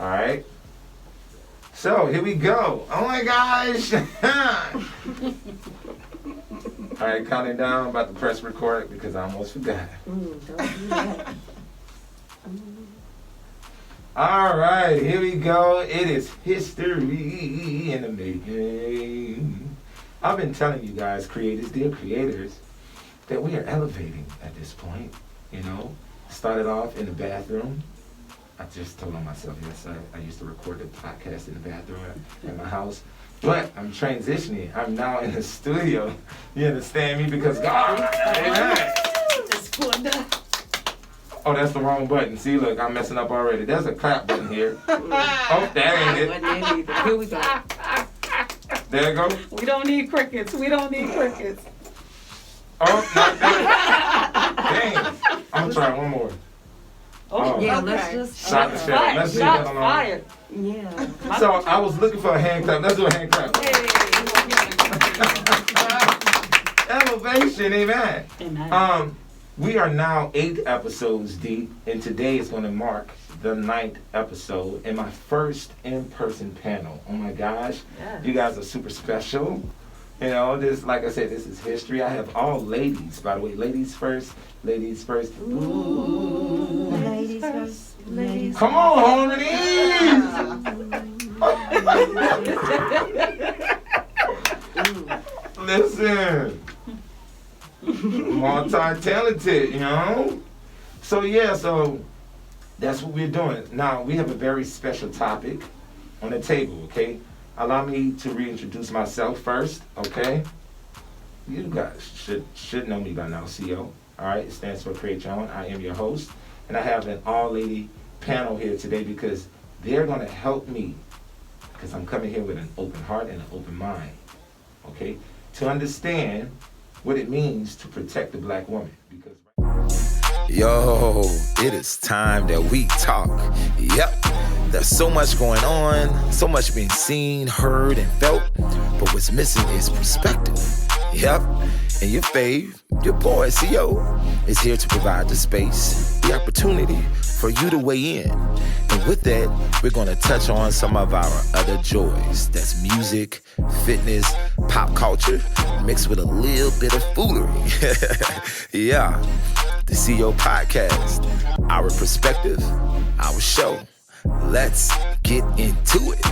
All right. So here we go. Oh my gosh. All right, counting down. About to press record because I almost forgot. Don't do that. All right, here we go. It is history in the making. I've been telling you guys, creators, dear creators, that we are elevating at this point. You know, started off in the bathroom. I just told on myself, yes, I used to record the podcast in the bathroom at my house. But I'm transitioning. I'm now in the studio. You understand me? Because God, amen. Just pulled up. Oh, that's the wrong button. See, look, I'm messing up already. There's a clap button here. Oh, that ain't Wasn't it either. Here we go. it. There you go. We don't need crickets. We don't need crickets. Oh, not that. Dang. I'm going to try one more. Oh, Yeah, okay. let's just. Shot the sheriff. Let's leave that Shots alone. fired. Yeah. So I was looking for a hand clap. Let's do a hand clap. Elevation, amen. Amen. We are now 8 episodes deep, and today is going to mark the 9th episode and my first in-person panel. Oh my gosh, Yes. you guys are super special. You know, this, like I said, this is history. I have all ladies, by the way. Ladies first. Ladies first. Ooh. Ladies first. Ladies Come on, homies! Listen. Multi-talented, you know? So that's what we're doing. Now, we have a very special topic on the table, okay? Allow me to reintroduce myself first, okay? You guys should know me by now, CO. All right, it stands for Create Your Own. I am your host, and I have an all-lady panel here today because they're going to help me, because I'm coming here with an open heart and an open mind, okay, to understand what it means to protect the black woman. Because Yo, it is time that we talk. Yep, there's so much going on, so much being seen, heard, and felt, but what's missing is perspective. Yep, and your fave, your boy, CO, is here to provide the space, the opportunity for you to weigh in. And with that, we're going to touch on some of our other joys. That's music, fitness, pop culture, mixed with a little bit of foolery. Yeah, the CEO Podcast, our perspective, our show. Let's get into it.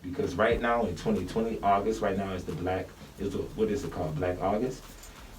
Because right now in 2020, August, right now is what is it called? Black August.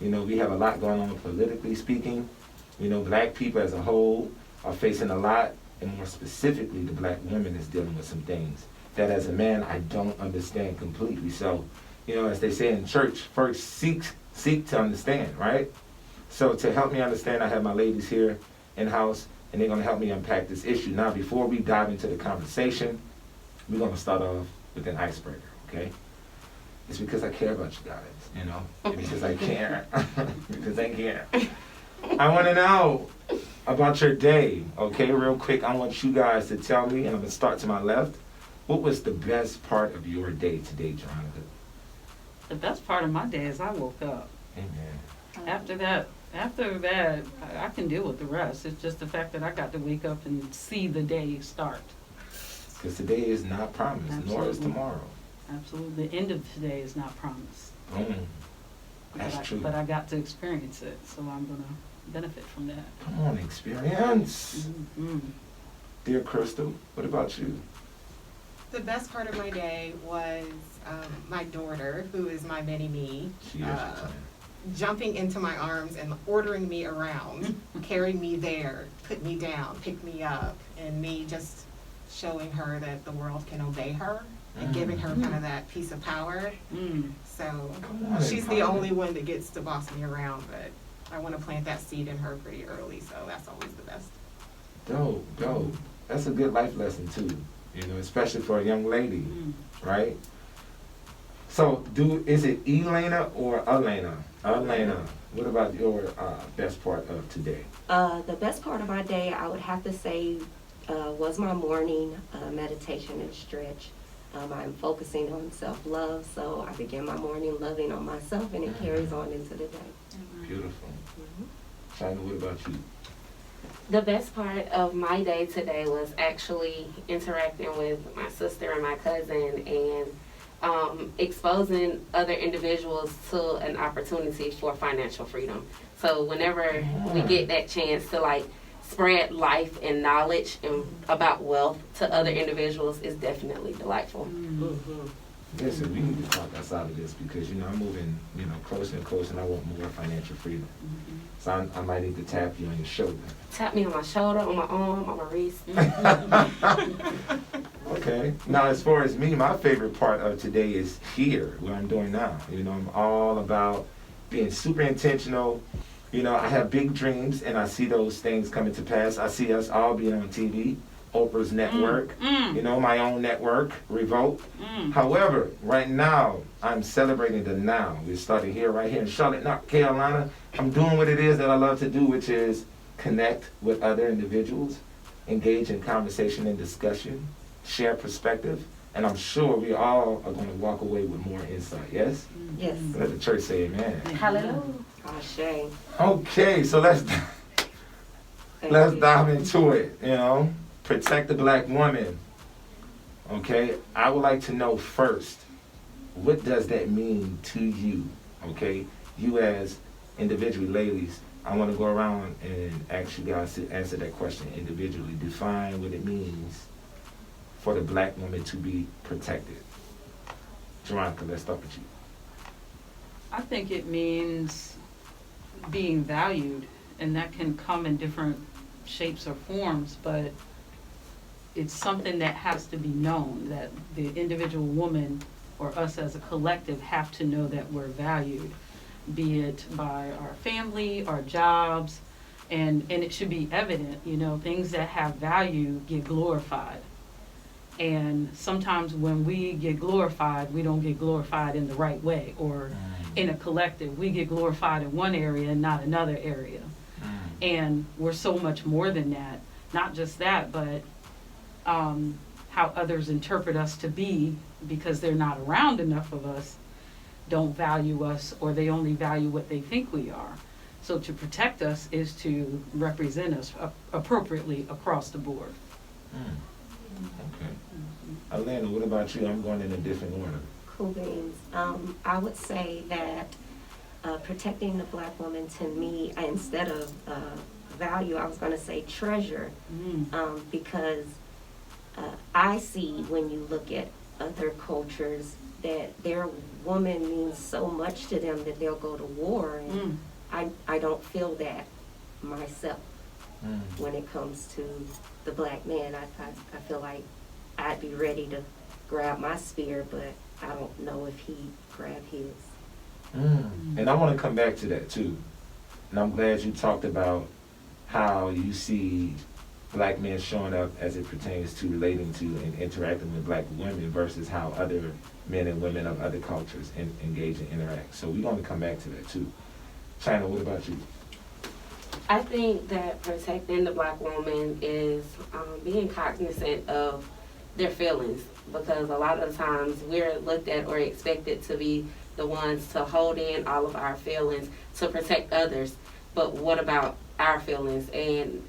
You know, we have a lot going on politically speaking. You know, black people as a whole are facing a lot, and more specifically, the black woman is dealing with some things that as a man, I don't understand completely. So, you know, as they say in church, first seek to understand, right? So to help me understand, I have my ladies here in-house, and they're going to help me unpack this issue. Now, before we dive into the conversation, we're going to start off with an icebreaker, okay? It's because I care about you guys, you know? And because I care. Because I care. I want to know about your day, okay? Real quick, I want you guys to tell me, and I'm going to start to my left, what was the best part of your day today, Veronica? The best part of my day is I woke up. Amen. After that, I can deal with the rest. It's just the fact that I got to wake up and see the day start. Because today is not promised, nor is tomorrow. Absolutely. The end of today is not promised. Boom. That's true. But I got to experience it, so I'm going to benefit from that. Come on, experience. Mm-hmm. Dear Crystal, what about you? The best part of my day was my daughter, who is my mini-me, She is your twin. jumping into my arms and ordering me around, carrying me there, put me down, pick me up, and me just showing her that the world can obey her and giving her kind of that piece of power. So she's the only one that gets to boss me around, but I want to plant that seed in her pretty early, so that's always the best. Dope. That's a good life lesson too, you know, especially for a young lady, right? So, is it Elena or Elena? Elena, what about your best part of today? The best part of my day, I would have to say, was my morning meditation and stretch. I'm focusing on self-love, so I begin my morning loving on myself, and it carries on into the day. Beautiful. China, what about you? The best part of my day today was actually interacting with my sister and my cousin and exposing other individuals to an opportunity for financial freedom. So whenever we get that chance to like spread life and knowledge and about wealth to other individuals is definitely delightful. Listen, we need to talk outside of this because, I'm moving, closer and closer, and I want more financial freedom. So I might need to tap you on your shoulder. Tap me on my shoulder, on my arm, on my wrist. Okay. Now, as far as me, my favorite part of today is here, what I'm doing now. I'm all about being super intentional. I have big dreams, and I see those things coming to pass. I see us all being on TV. Oprah's network, my own network, Revolt. However, right now, I'm celebrating the now. We're starting here, right here in Charlotte, North Carolina. I'm doing what it is that I love to do, which is connect with other individuals, engage in conversation and discussion, share perspective, and I'm sure we all are going to walk away with more insight, yes? Yes. Let the church say amen. Hallelujah. Ashe. Okay, so let's dive into it, Protect the black woman. Okay, I would like to know first, what does that mean to you? Okay, you as individually, ladies, I want to go around and ask you guys to answer that question individually. Define what it means for the black woman to be protected. Veronica, let's start with you. I think it means being valued, and that can come in different shapes or forms, but it's something that has to be known, that the individual woman or us as a collective have to know that we're valued, be it by our family, our jobs, and it should be evident, things that have value get glorified. And sometimes when we get glorified, we don't get glorified in the right way, or in a collective. We get glorified in one area and not another area. And we're so much more than that. Not just that, but how others interpret us to be, because they're not around enough of us, don't value us, or they only value what they think we are. So to protect us is to represent us appropriately across the board. Okay. Alana, what about you? I'm going in a different order. Cool beans. I would say that protecting the black woman, to me, instead of value, I was going to say treasure, because I see when you look at other cultures that their woman means so much to them that they'll go to war, and I don't feel that myself when it comes to the black man. I feel like I'd be ready to grab my spear, but I don't know if he'd grab his. And I want to come back to that too. And I'm glad you talked about how you see black men showing up as it pertains to relating to and interacting with black women versus how other men and women of other cultures engage and interact. So we're going to come back to that too. China, what about you? I think that protecting the black woman is being cognizant of their feelings, because a lot of the times we're looked at or expected to be the ones to hold in all of our feelings to protect others. But what about our feelings? And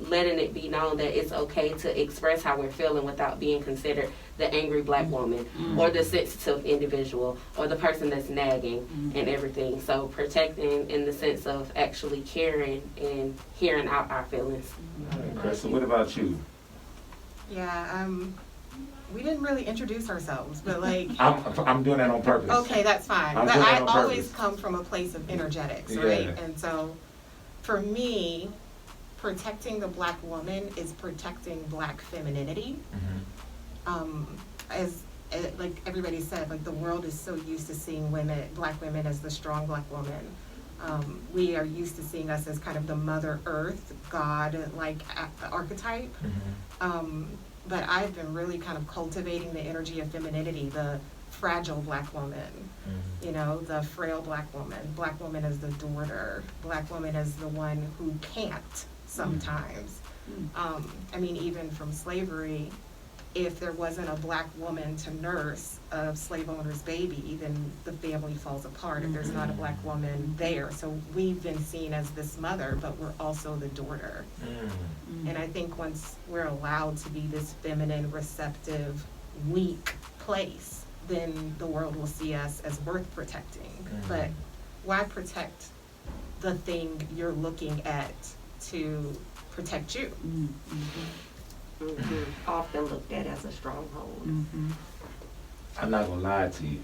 letting it be known that it's okay to express how we're feeling without being considered the angry black woman or the sensitive individual or the person that's nagging and everything. So protecting in the sense of actually caring and hearing out our feelings. All right, Crystal, what about you? Yeah, we didn't really introduce ourselves, but like... I'm doing that on purpose. Okay, that's fine. I'm But doing I that on always purpose. come from a place of energetics, Yeah. right? And so, for me, protecting the black woman is protecting black femininity. Like everybody said, like the world is so used to seeing black women as the strong black woman. We are used to seeing us as kind of the Mother Earth, God-like archetype. But I've been really kind of cultivating the energy of femininity, the fragile black woman, the frail black woman. Black woman as the daughter. Black woman as the one who can't sometimes. I mean, even from slavery, if there wasn't a black woman to nurse a slave owner's baby, then the family falls apart if there's not a black woman there. So we've been seen as this mother, but we're also the daughter. And I think once we're allowed to be this feminine, receptive, weak place, then the world will see us as worth protecting. But why protect the thing you're looking at to protect you? Often looked at as a stronghold. I'm not gonna lie to you.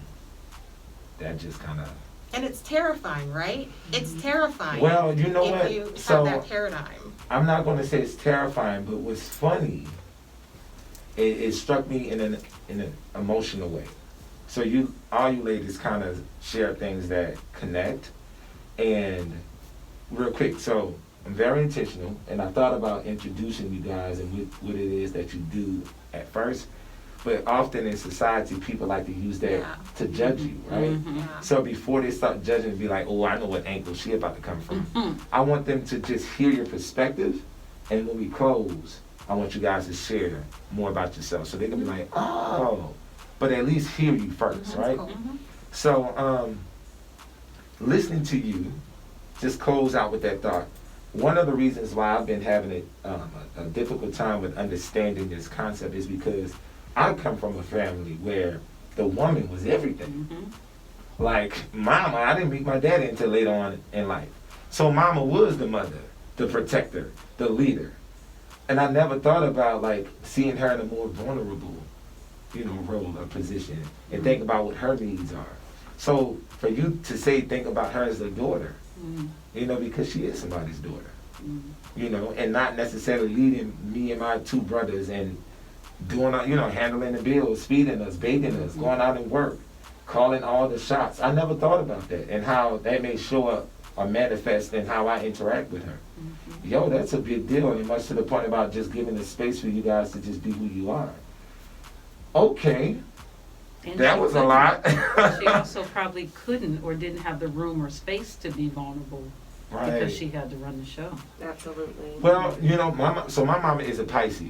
That just kind of. And it's terrifying, right? It's terrifying. Well, you know if what? you have So that paradigm. I'm not gonna say it's terrifying, but what's funny, it struck me in an emotional way. So all you ladies kind of share things that connect. And real quick, so I'm very intentional, and I thought about introducing you guys and what it is that you do at first. But often in society, people like to use that to judge you, right? Yeah. So before they start judging, be like, oh, I know what angle she about to come from. I want them to just hear your perspective, and when we close, I want you guys to share more about yourself. So they can be like, oh, but at least hear you first, right? Cool. So listening to you, just close out with that thought. One of the reasons why I've been having a difficult time with understanding this concept is because I come from a family where the woman was everything. Like mama, I didn't meet my daddy until later on in life. So mama was the mother, the protector, the leader. And I never thought about like seeing her in a more vulnerable, role or position and think about what her needs are. So for you to say, think about her as a daughter, because she is somebody's daughter, and not necessarily leading me and my two brothers and doing, handling the bills, feeding us, bathing us, going out and work, calling all the shots. I never thought about that and how that may show up or manifest in how I interact with her. Yo, that's a big deal, and much to the point about just giving the space for you guys to just be who you are. Okay. And That she was a couldn't. lot. She also probably couldn't or didn't have the room or space to be vulnerable because Right. she had to run the show. Absolutely. Well, my mama is a Pisces.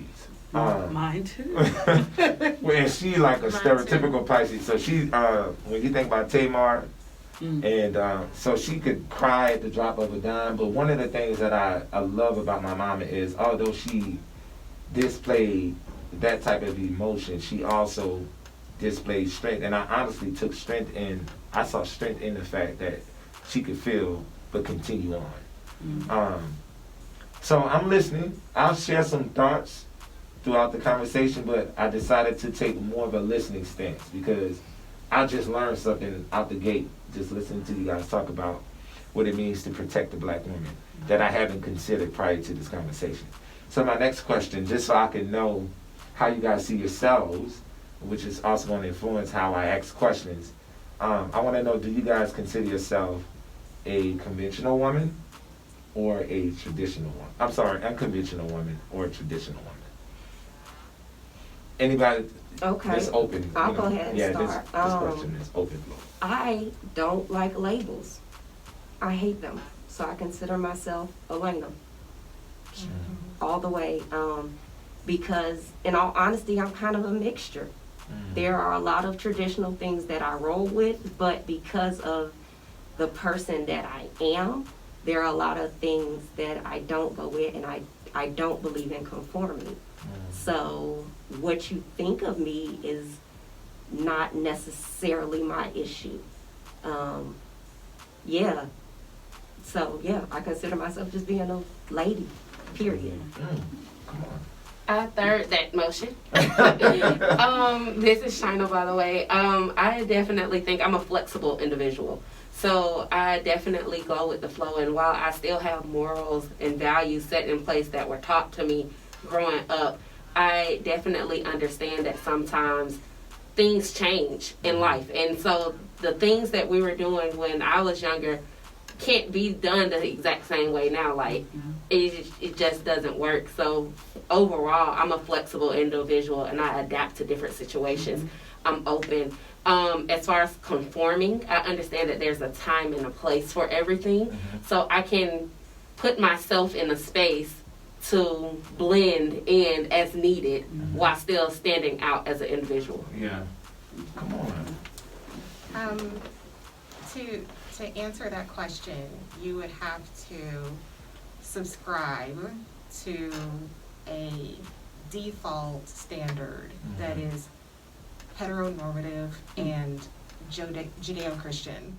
Mine too. Well, and she like a Mine stereotypical Pisces. So she, when you think about Tamar, and so she could cry at the drop of a dime. But one of the things that I love about my mama is, although she displayed that type of emotion, she also displayed strength. And I honestly took strength in, I saw strength in the fact that she could feel but continue on. So I'm listening. I'll share some thoughts throughout the conversation, but I decided to take more of a listening stance because I just learned something out the gate just listening to you guys talk about what it means to protect the black woman that I haven't considered prior to this conversation. So my next question, just so I can know how you guys see yourselves, which is also going to influence how I ask questions, I want to know, do you guys consider yourself a conventional woman or a traditional woman? I'm sorry, unconventional woman or a traditional woman? Anybody? Okay. It's open. I'll go ahead and yeah, start. This question is open floor. I don't like labels. I hate them. So I consider myself Elena. All the way. Because in all honesty, I'm kind of a mixture. There are a lot of traditional things that I roll with, but because of the person that I am, there are a lot of things that I don't go with, and I don't believe in conforming. So what you think of me is not necessarily my issue. Yeah. So yeah, I consider myself just being a lady, period. Come on. I third that motion. This is Shina, by the way. I definitely think I'm a flexible individual. So I definitely go with the flow. And while I still have morals and values set in place that were taught to me growing up, I definitely understand that sometimes things change in life. And so the things that we were doing when I was younger can't be done the exact same way now. Like, it just doesn't work. So overall, I'm a flexible individual and I adapt to different situations. I'm open. As far as conforming, I understand that there's a time and a place for everything. So I can put myself in a space to blend in as needed while still standing out as an individual. Yeah. Come on. To answer that question, you would have to subscribe to a default standard that is heteronormative and Judeo-Christian.